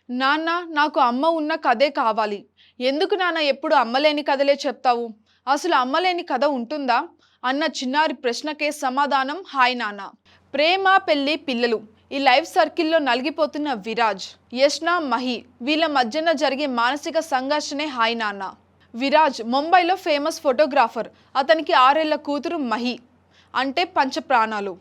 నాన్న నాకు అమ్మ ఉన్న కథే కావాలి. ఎందుకు నాన్న ఎప్పుడు అమ్మలేని కథలే చెప్తావు? అసలు అమ్మలేని కథ ఉంటుందా? అన్న చిన్నారి ప్రశ్నకే సమాధానం హాయ్ నాన్న. ప్రేమ, పెళ్లి, పిల్లలు ఈ లైఫ్ సర్కిల్లో నలిగిపోతున్న విరాజ్, యష్న, మహి వీళ్ళ మధ్యన జరిగే మానసిక సంఘర్షణే హాయ్ నాన్న. విరాజ్ ముంబైలో ఫేమస్ ఫోటోగ్రాఫర్. అతనికి 6 ఏళ్ల కూతురు మహి, అంటే పంచ ప్రాణాలు.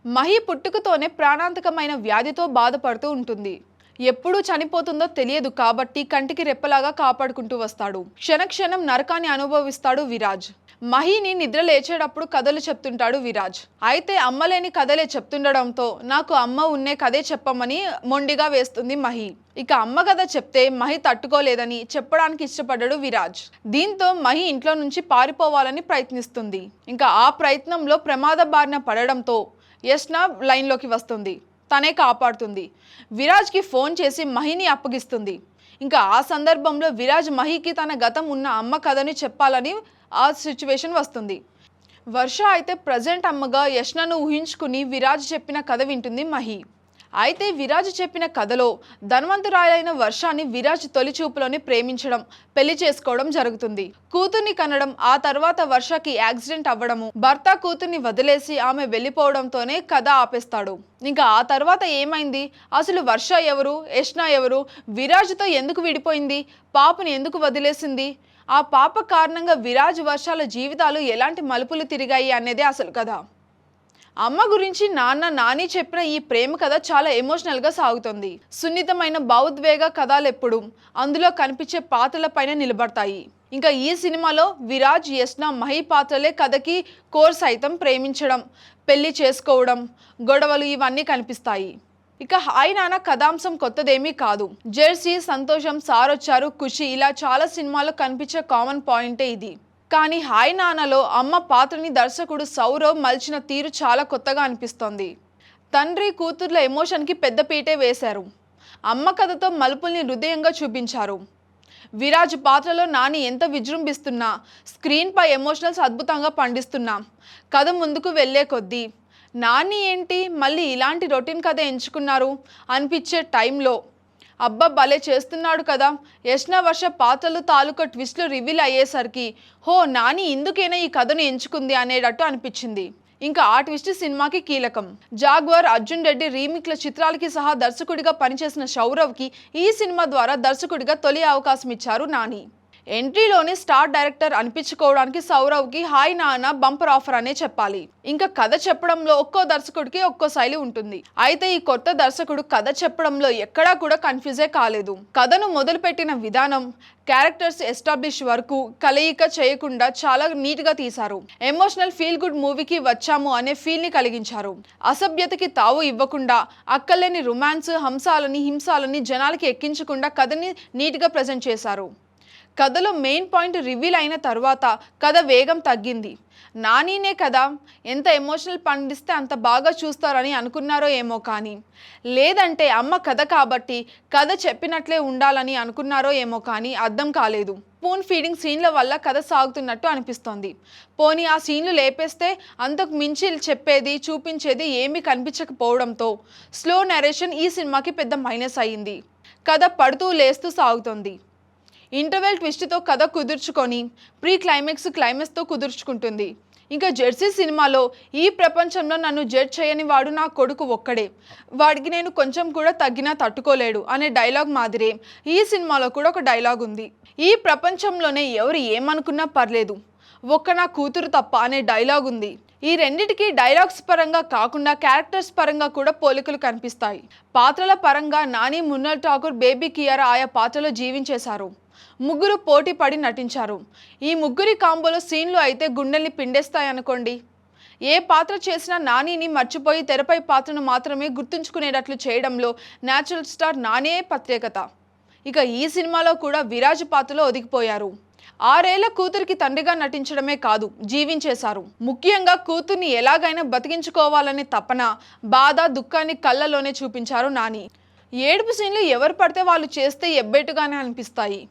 మహి పుట్టుకతోనే ప్రాణాంతకమైన వ్యాధితో బాధపడుతూ ఉంటుంది. ఎప్పుడు చనిపోతుందో తెలియదు కాబట్టి కంటికి రెప్పలాగా కాపాడుకుంటూ వస్తాడు. క్షణక్షణం నరకాన్ని అనుభవిస్తాడు విరాజ్. మహిని నిద్ర లేచేటప్పుడు కథలు చెప్తుంటాడు విరాజ్. అయితే అమ్మలేని కథలే చెప్తుండడంతో నాకు అమ్మ ఉన్నే కథే చెప్పమని మొండిగా వేస్తుంది మహి. ఇక అమ్మ కథ చెప్తే మహి తట్టుకోలేదని చెప్పడానికి ఇష్టపడ్డాడు విరాజ్. దీంతో మహి ఇంట్లో నుంచి పారిపోవాలని ప్రయత్నిస్తుంది. ఇంకా ఆ ప్రయత్నంలో ప్రమాద బారిన పడడంతో యష్న లైన్లోకి వస్తుంది. తనే కాపాడుతుంది. విరాజ్కి ఫోన్ చేసి మహిని అప్పగిస్తుంది. ఇంకా ఆ సందర్భంలో విరాజ్ మహికి తన గతం ఉన్న అమ్మ కథని చెప్పాలని ఆ సిచ్యువేషన్ వస్తుంది. వర్ష అయితే ప్రజెంట్ అమ్మగా యష్నను ఊహించుకుని విరాజ్ చెప్పిన కథ వింటుంది మహి. అయితే విరాజ్ చెప్పిన కథలో ధనవంతురాలైన వర్షాన్ని విరాజ్ తొలి చూపులోనే ప్రేమించడం, పెళ్లి చేసుకోవడం జరుగుతుంది. కూతుర్ని కనడం, ఆ తర్వాత వర్షకి యాక్సిడెంట్ అవ్వడము, భర్త కూతుర్ని వదిలేసి ఆమె వెళ్ళిపోవడంతోనే కథ ఆపేస్తాడు. ఇంకా ఆ తర్వాత ఏమైంది, అసలు వర్ష ఎవరు, యష్న ఎవరు, విరాజ్తో ఎందుకు విడిపోయింది, పాపని ఎందుకు వదిలేసింది, ఆ పాప కారణంగా విరాజ్ వర్షాల జీవితాలు ఎలాంటి మలుపులు తిరిగాయి అనేదే అసలు కథ. అమ్మ గురించి నాన్న నాని చెప్పిన ఈ ప్రేమ కథ చాలా ఎమోషనల్గా సాగుతుంది. సున్నితమైన భావోద్వేగ కథలు ఎప్పుడు అందులో కనిపించే పాత్రలపైన నిలబడతాయి. ఇంకా ఈ సినిమాలో విరాజ్, యష్న, మహి పాత్రలే కథకి కోర్. సైతం ప్రేమించడం, పెళ్లి చేసుకోవడం, గొడవలు ఇవన్నీ కనిపిస్తాయి. ఇక హాయ్ నాన్న కథాంశం కొత్తదేమీ కాదు. జెర్సీ, సంతోషం, సారొచ్చారు, ఖుషి ఇలా చాలా సినిమాల్లో కనిపించే కామన్ పాయింటే ఇది. కానీ హాయ్ నాన్నలో అమ్మ పాత్రని దర్శకుడు సౌరవ్ మలిచిన తీరు చాలా కొత్తగా అనిపిస్తోంది. తండ్రి కూతుర్ల ఎమోషన్కి పెద్ద పీటే వేశారు. అమ్మ కథతో మలుపుల్ని హృదయంగా చూపించారు. విరాజ్ పాత్రలో నాని ఎంత విజృంభిస్తున్నా, స్క్రీన్పై ఎమోషనల్స్ అద్భుతంగా పండిస్తున్నా, కథ ముందుకు వెళ్లే కొద్దీ నాని ఏంటి మళ్ళీ ఇలాంటి రొటీన్ కథ ఎంచుకున్నారు అనిపించే టైంలో అబ్బా భలే చేస్తున్నాడు కదా. యష్న, వర్ష పాత్రలు తాలూకా ట్విస్ట్లు రివీల్ అయ్యేసరికి హో నాని ఇందుకైనా ఈ కథను ఎంచుకుంది అనేటట్టు అనిపించింది. ఇంకా ఆ ట్విస్ట్ సినిమాకి కీలకం. జాగ్వర్, అర్జున్ రెడ్డి రీమేక్ల చిత్రాలకి సహా దర్శకుడిగా పనిచేసిన సౌరవ్కి ఈ సినిమా ద్వారా దర్శకుడిగా తొలి అవకాశం ఇచ్చారు నాని. ఎంట్రీలోని స్టార్ డైరెక్టర్ అనిపించుకోవడానికి సౌరవ్కి హాయ్ నాన్న బంపర్ ఆఫర్ అనే చెప్పాలి. ఇంకా కథ చెప్పడంలో ఒక్కో దర్శకుడికి ఒక్కో శైలి ఉంటుంది. అయితే ఈ కొత్త దర్శకుడు కథ చెప్పడంలో ఎక్కడా కూడా కన్ఫ్యూజే కాలేదు. కథను మొదలుపెట్టిన విధానం, క్యారెక్టర్స్ ఎస్టాబ్లిష్ వరకు కలయిక చేయకుండా చాలా నీట్గా తీశారు. ఎమోషనల్ ఫీల్ గుడ్ మూవీకి వచ్చాము అనే ఫీల్ని కలిగించారు. అసభ్యతకి తావు ఇవ్వకుండా, అక్కర్లేని రొమాన్స్, హింసాలని జనాలకి ఎక్కించకుండా కథని నీట్గా ప్రజెంట్ చేశారు. కథలో మెయిన్ పాయింట్ రివీల్ అయిన తర్వాత కథ వేగం తగ్గింది. నానీనే కదా, ఎంత ఎమోషనల్ పండిస్తే అంత బాగా చూస్తారని అనుకున్నారో ఏమో, కానీ లేదంటే అమ్మ కథ కాబట్టి కథ చెప్పినట్లే ఉండాలని అనుకున్నారో ఏమో, కానీ అర్థం కాలేదు. స్పూన్ ఫీడింగ్ సీన్ల వల్ల కథ సాగుతున్నట్టు అనిపిస్తోంది. పోనీ ఆ సీన్లు లేపేస్తే అంతకు మించి చెప్పేది, చూపించేది ఏమీ కనిపించకపోవడంతో స్లో నరేషన్ ఈ సినిమాకి పెద్ద మైనస్ అయ్యింది. కథ పడుతూ లేస్తూ సాగుతుంది. ఇంటర్వెల్ ట్విస్ట్తో కథ కుదుర్చుకొని ప్రీ క్లైమాక్స్తో కుదుర్చుకుంటుంది. ఇంకా జెర్సీ సినిమాలో ఈ ప్రపంచంలో నన్ను జడ్జ్ చేయని వాడు నా కొడుకు ఒక్కడే, వాడికి నేను కొంచెం కూడా తగ్గినా తట్టుకోలేడు అనే డైలాగ్ మాదిరే ఈ సినిమాలో కూడా ఒక డైలాగ్ ఉంది. ఈ ప్రపంచంలోనే ఎవరు ఏమనుకున్నా పర్లేదు, ఒక్క నా కూతురు తప్ప అనే డైలాగ్ ఉంది. ఈ రెండిటికి డైలాగ్స్ పరంగా కాకుండా క్యారెక్టర్స్ పరంగా కూడా పోలికలు కనిపిస్తాయి. పాత్రల పరంగా నాని, మున్నల్ ఠాకూర్, బేబీ కియారా ఆయా పాత్రలో జీవించేశారు. ముగ్గురు పోటీ పడి నటించారు. ఈ ముగ్గురి కాంబోలో సీన్లు అయితే గుండెల్ని పిండేస్తాయనుకోండి. ఏ పాత్ర చేసినా నానిని మర్చిపోయి తెరపై పాత్రను మాత్రమే గుర్తుంచుకునేటట్లు చేయడంలో న్యాచురల్ స్టార్ నానే ప్రత్యేకత. ఇక ఈ సినిమాలో కూడా విరాజ్ పాత్రలో ఒదిగిపోయారు. 6 ఏళ్ల కూతురికి తండ్రిగా నటించడమే కాదు, జీవించేశారు. ముఖ్యంగా కూతుర్ని ఎలాగైనా బతికించుకోవాలనే తపన, బాధ, దుఃఖాన్ని కళ్ళలోనే చూపించారు నాని. ఏడుపు సీన్లు ఎవరు పడితే వాళ్ళు చేస్తే ఎబ్బెట్టుగానే అనిపిస్తాయి.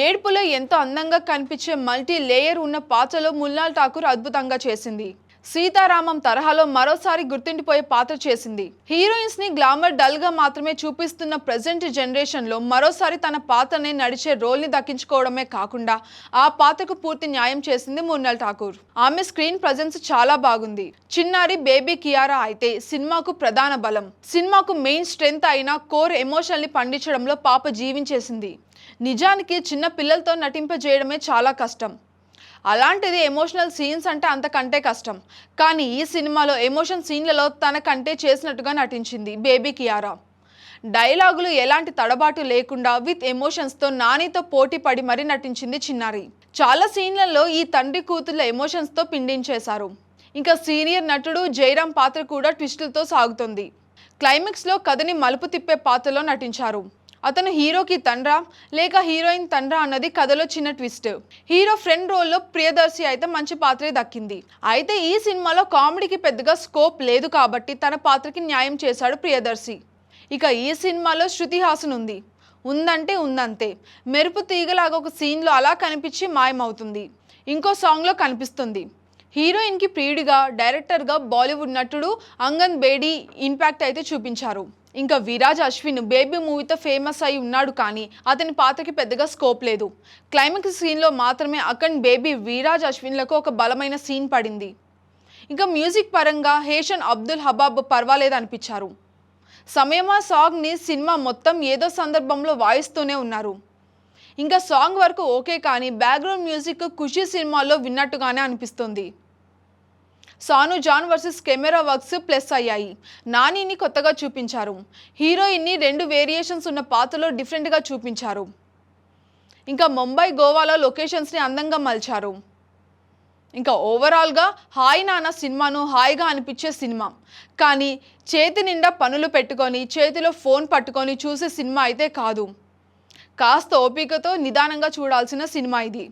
ఏడుపులో ఎంతో అందంగా కనిపించే మల్టీ లేయర్ ఉన్న పాత్రలో మున్నాల్ ఠాకూర్ అద్భుతంగా చేసింది. సీతారామం తరహాలో మరోసారి గుర్తుండిపోయే పాత్ర చేసింది. హీరోయిన్స్ ని గ్లామర్ డల్ గా మాత్రమే చూపిస్తున్న ప్రెజెంట్ జనరేషన్ లో మరోసారి తన పాత్రని నడిచే రోల్ ని దక్కించుకోవడమే కాకుండా ఆ పాత్రకు పూర్తి న్యాయం చేసింది మృణాల్ ఠాకూర్. ఆమె స్క్రీన్ ప్రెజెన్స్ చాలా బాగుంది. చిన్నారి బేబీ కియారా అయితే సినిమాకు ప్రధాన బలం. సినిమాకు మెయిన్ స్ట్రెంగ్త్ అయిన కోర్ ఎమోషన్ ని పండించడంలో పాప జీవించేసింది. నిజానికి చిన్న పిల్లలతో నటింపజేయడమే చాలా కష్టం. అలాంటిది ఎమోషనల్ సీన్స్ అంటే అంతకంటే కష్టం. కానీ ఈ సినిమాలో ఎమోషన్ సీన్లలో తనకంటే చేసినట్టుగా నటించింది బేబీ కియారా. డైలాగులు ఎలాంటి తడబాటు లేకుండా విత్ ఎమోషన్స్తో నానితో పోటీ పడి మరీ నటించింది చిన్నారి. చాలా సీన్లలో ఈ తండ్రి కూతుర్ల ఎమోషన్స్తో పిండించేశారు. ఇంకా సీనియర్ నటుడు జయరాం పాత్ర కూడా ట్విస్టులతో సాగుతుంది. క్లైమాక్స్లో కథని మలుపు తిప్పే పాత్రలో నటించారు. అతను హీరోకి తండ్రా లేక హీరోయిన్ తండ్రా అన్నది కథలో చిన్న ట్విస్ట్. హీరో ఫ్రెండ్ రోల్లో ప్రియదర్శి అయితే మంచి పాత్రే దక్కింది. అయితే ఈ సినిమాలో కామెడీకి పెద్దగా స్కోప్ లేదు కాబట్టి తన పాత్రకి న్యాయం చేశాడు ప్రియదర్శి. ఇక ఈ సినిమాలో శృతి హాసన్ ఉంది. ఉందంటే ఉందంతే. మెరుపు తీగలాగా ఒక సీన్లో అలా కనిపించి మాయమవుతుంది. ఇంకో సాంగ్లో కనిపిస్తుంది. హీరోయిన్కి ప్రియుడిగా డైరెక్టర్గా బాలీవుడ్ నటుడు అంగన్ బేడీ ఇంపాక్ట్ అయితే చూపించారు. ఇంకా విరాజ్ అశ్విన్ బేబీ మూవీతో ఫేమస్ అయి ఉన్నాడు, కానీ అతని పాత్రకి పెద్దగా స్కోప్ లేదు. క్లైమాక్స్ సీన్లో మాత్రమే అఖండ్ బేబీ విరాజ్ అశ్విన్లకు ఒక బలమైన సీన్ పడింది. ఇంకా మ్యూజిక్ పరంగా హేషన్ అబ్దుల్ హబాబ్ పర్వాలేదు అనిపించారు. సమయమా సాంగ్ని సినిమా మొత్తం ఏదో సందర్భంలో వాయిస్తూనే ఉన్నారు. ఇంకా సాంగ్ వరకు ఓకే, కానీ బ్యాక్గ్రౌండ్ మ్యూజిక్ ఖుషీ సినిమాలో విన్నట్టుగానే అనిపిస్తుంది. Sanu John Varghese camera works plus అయ్యాయి. నానిని కొత్తగా చూపించారు. హీరోయిన్ని 2 వేరియేషన్స్ ఉన్న పాత్రలో డిఫరెంట్గా చూపించారు. ఇంకా ముంబై గోవాలో లొకేషన్స్ని అందంగా మలిచారు. ఇంకా ఓవరాల్గా హాయ్ నాన్న సినిమాను హాయిగా అనిపించే సినిమా. కానీ చేతి నిండా పనులు పెట్టుకొని చేతిలో ఫోన్ పట్టుకొని చూసే సినిమా అయితే కాదు. కాస్త ఓపికతో నిదానంగా చూడాల్సిన సినిమా ఇది.